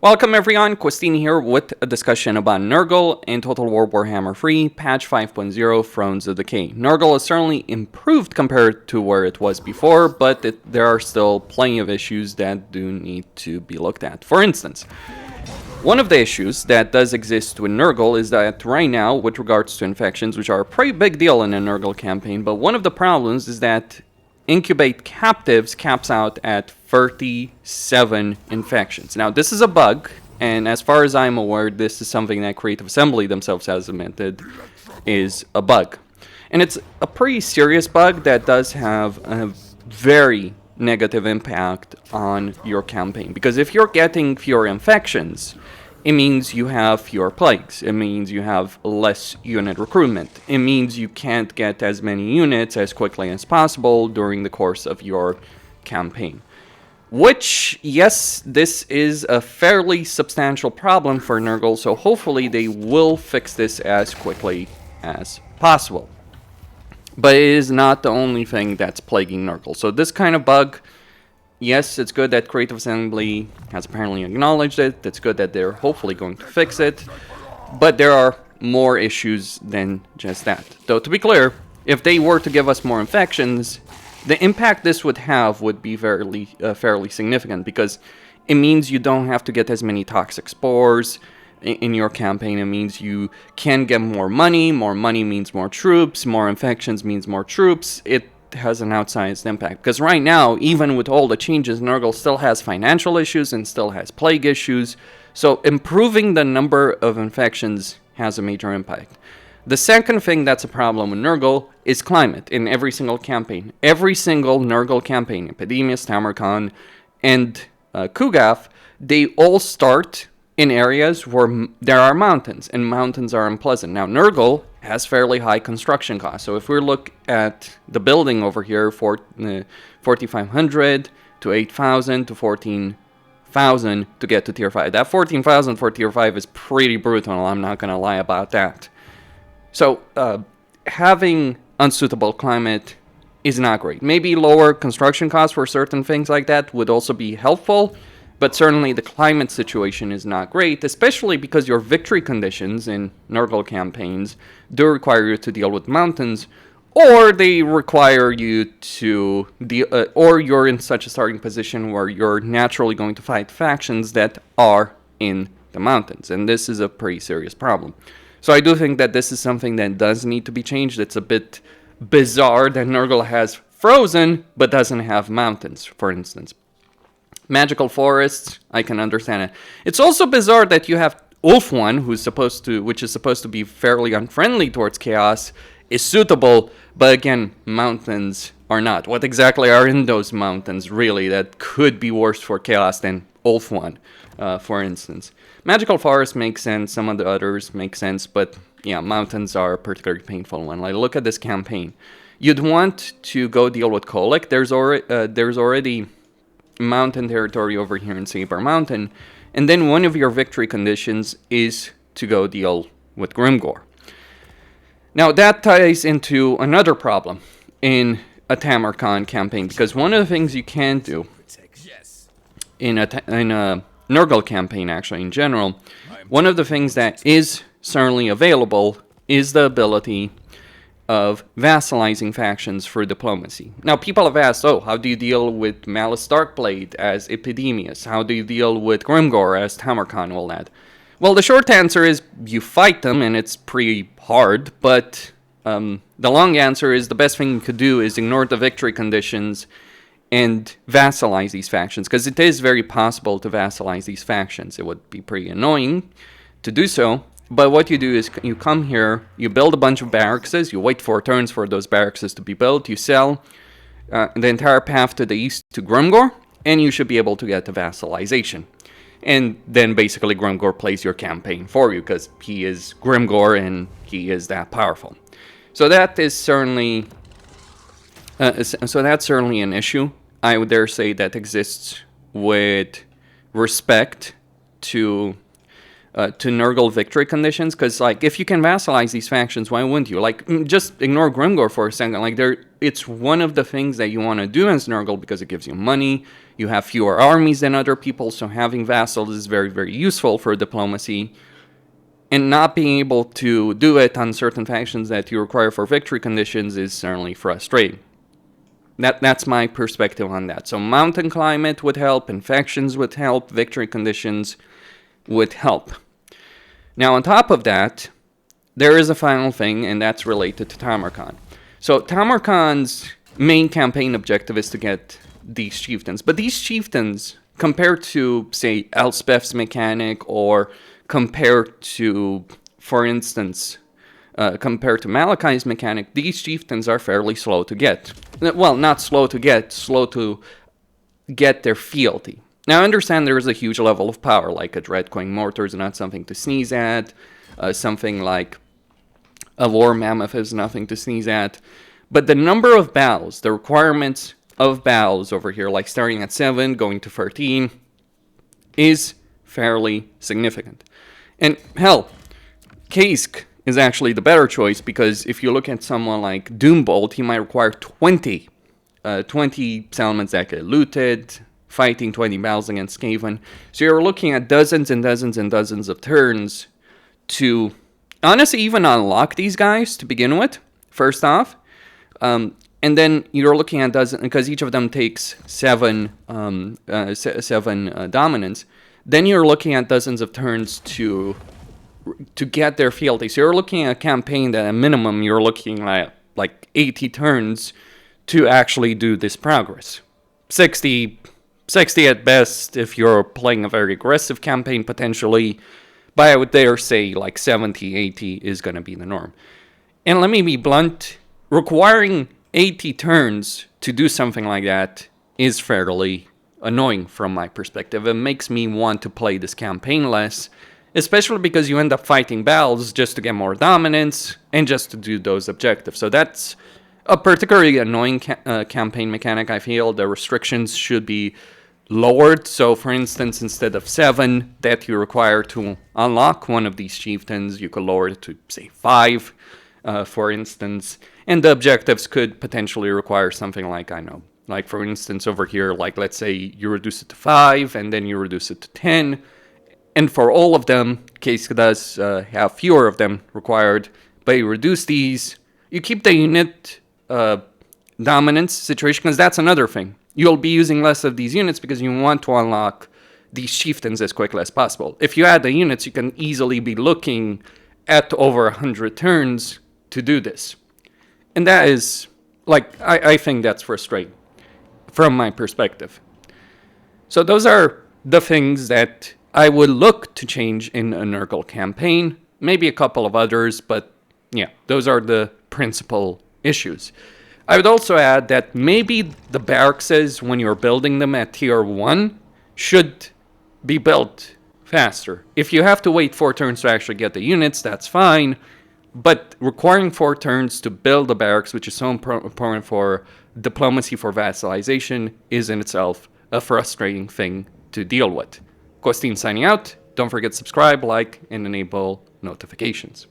Welcome everyone, Questini here with a discussion about Nurgle in Total War Warhammer 3, patch 5.0, Thrones of Decay. Nurgle has certainly improved compared to where it was before, but there are still plenty of issues that do need to be looked at. For instance, one of the issues that does exist with Nurgle is that right now, with regards to infections, which are a pretty big deal in a Nurgle campaign, but one of the problems is that incubate captives caps out at 37 infections. Now, this is a bug, and as far as I'm aware, this is something that Creative Assembly themselves has admitted is a bug. And it's a pretty serious bug that does have a very negative impact on your campaign. Because if you're getting fewer infections, it means you have fewer plagues. It means you have less unit recruitment. It means you can't get as many units as quickly as possible during the course of your campaign. Which, yes, this is a fairly substantial problem for Nurgle, so hopefully they will fix this as quickly as possible. But it is not the only thing that's plaguing Nurgle. So this kind of bug, yes, it's good that Creative Assembly has apparently acknowledged it. It's good that they're hopefully going to fix it. But there are more issues than just that. Though, to be clear, if they were to give us more infections, the impact this would have would be fairly significant, because it means you don't have to get as many toxic spores in your campaign. It means you can get more money means more troops, more infections means more troops. It has an outsized impact, because right now, even with all the changes, Nurgle still has financial issues and still has plague issues, so improving the number of infections has a major impact. The second thing that's a problem with Nurgle is climate in every single campaign. Every single Nurgle campaign, Epidemius, Tamarkan, and Kugaf, they all start in areas where there are mountains, and mountains are unpleasant. Now, Nurgle has fairly high construction costs. So if we look at the building over here, 4,500 to 8,000 to 14,000 to get to tier 5. That 14,000 for tier 5 is pretty brutal, I'm not going to lie about that. So having unsuitable climate is not great. Maybe lower construction costs for certain things like that would also be helpful, but certainly the climate situation is not great, especially because your victory conditions in Nurgle campaigns do require you to deal with mountains, or they require you to or you're in such a starting position where you're naturally going to fight factions that are in the mountains, and this is a pretty serious problem. So I do think that this is something that does need to be changed. It's a bit bizarre that Nurgle has frozen but doesn't have mountains, for instance. Magical forests, I can understand it. It's also bizarre that you have Ulf-1, which is supposed to be fairly unfriendly towards chaos, is suitable, but again, mountains are not. What exactly are in those mountains, really, that could be worse for chaos than Ulf-1, for instance? Magical forests make sense, some of the others make sense, but yeah, mountains are a particularly painful one. Like, look at this campaign. You'd want to go deal with Kolic. There's already mountain territory over here in Saber Mountain, and then one of your victory conditions is to go deal with Grimgor. Now that ties into another problem in a Tamarkan campaign, because one of the things you can do in a Nurgle campaign, actually in general, one of the things that is certainly available is the ability of vassalizing factions for diplomacy. Now, people have asked, how do you deal with Malice Darkblade as Epidemius? How do you deal with Grimgor as Tamarkan, all that? Well, the short answer is you fight them, and it's pretty hard, but the long answer is the best thing you could do is ignore the victory conditions and vassalize these factions, because it is very possible to vassalize these factions. It would be pretty annoying to do so. But what you do is you come here, you build a bunch of barracks, you wait 4 turns for those barracks to be built, you sell the entire path to the east to Grimgor, and you should be able to get the vassalization. And then basically Grimgor plays your campaign for you, because he is Grimgor and he is that powerful. So that is certainly that's certainly an issue. I would dare say that exists with respect to to Nurgle victory conditions, because like if you can vassalize these factions, why wouldn't you? Like just ignore Grimgor for a second. Like it's one of the things that you want to do as Nurgle because it gives you money. You have fewer armies than other people, so having vassals is very, very useful for diplomacy. And not being able to do it on certain factions that you require for victory conditions is certainly frustrating. That's my perspective on that. So mountain climate would help, infections would help, victory conditions would help. Now on top of that, there is a final thing, and that's related to Tamarkan. So Tamarkan's main campaign objective is to get these chieftains. But these chieftains, compared to, say, Elspeth's mechanic, or compared to, for instance, compared to Malachi's mechanic, these chieftains are fairly slow to get. Well, not slow to get their fealty. Now, I understand there is a huge level of power, like a Dreadcoin Mortar is not something to sneeze at, something like a War Mammoth is nothing to sneeze at, but the number of battles, the requirements of battles over here, like starting at 7, going to 13, is fairly significant. And hell, Kaisk is actually the better choice, because if you look at someone like Doombolt, he might require 20 settlements that get looted, fighting 20 battles against Skaven. So you're looking at dozens and dozens and dozens of turns to honestly even unlock these guys to begin with, first off. And then you're looking at dozens, because each of them takes 7 dominance. Then you're looking at dozens of turns to get their fealty. So you're looking at a campaign that at minimum you're looking at like 80 turns to actually do this progress. 60 at best if you're playing a very aggressive campaign potentially, but I would dare say like 70, 80 is going to be the norm. And let me be blunt, requiring 80 turns to do something like that is fairly annoying from my perspective. It makes me want to play this campaign less, especially because you end up fighting battles just to get more dominance and just to do those objectives. So that's a particularly annoying campaign mechanic. I feel the restrictions should be lowered. So for instance, instead of 7 that you require to unlock one of these chieftains, you could lower it to say 5, for instance. And the objectives could potentially require something like, I know, like for instance over here, like let's say you reduce it to 5 and then you reduce it to 10. And for all of them, Kaisk does have fewer of them required, but you reduce these, you keep the unit dominance situation, because that's another thing. You'll be using less of these units because you want to unlock these chieftains as quickly as possible. If you add the units, you can easily be looking at over 100 turns to do this. And that is, like, I think that's frustrating from my perspective. So those are the things that I would look to change in a Nurgle campaign. Maybe a couple of others, but yeah, those are the principal issues. I would also add that maybe the barracks, when you're building them at tier 1, should be built faster. If you have to wait 4 turns to actually get the units, that's fine. But requiring 4 turns to build the barracks, which is so important for diplomacy, for vassalization, is in itself a frustrating thing to deal with. Costin signing out. Don't forget to subscribe, like, and enable notifications.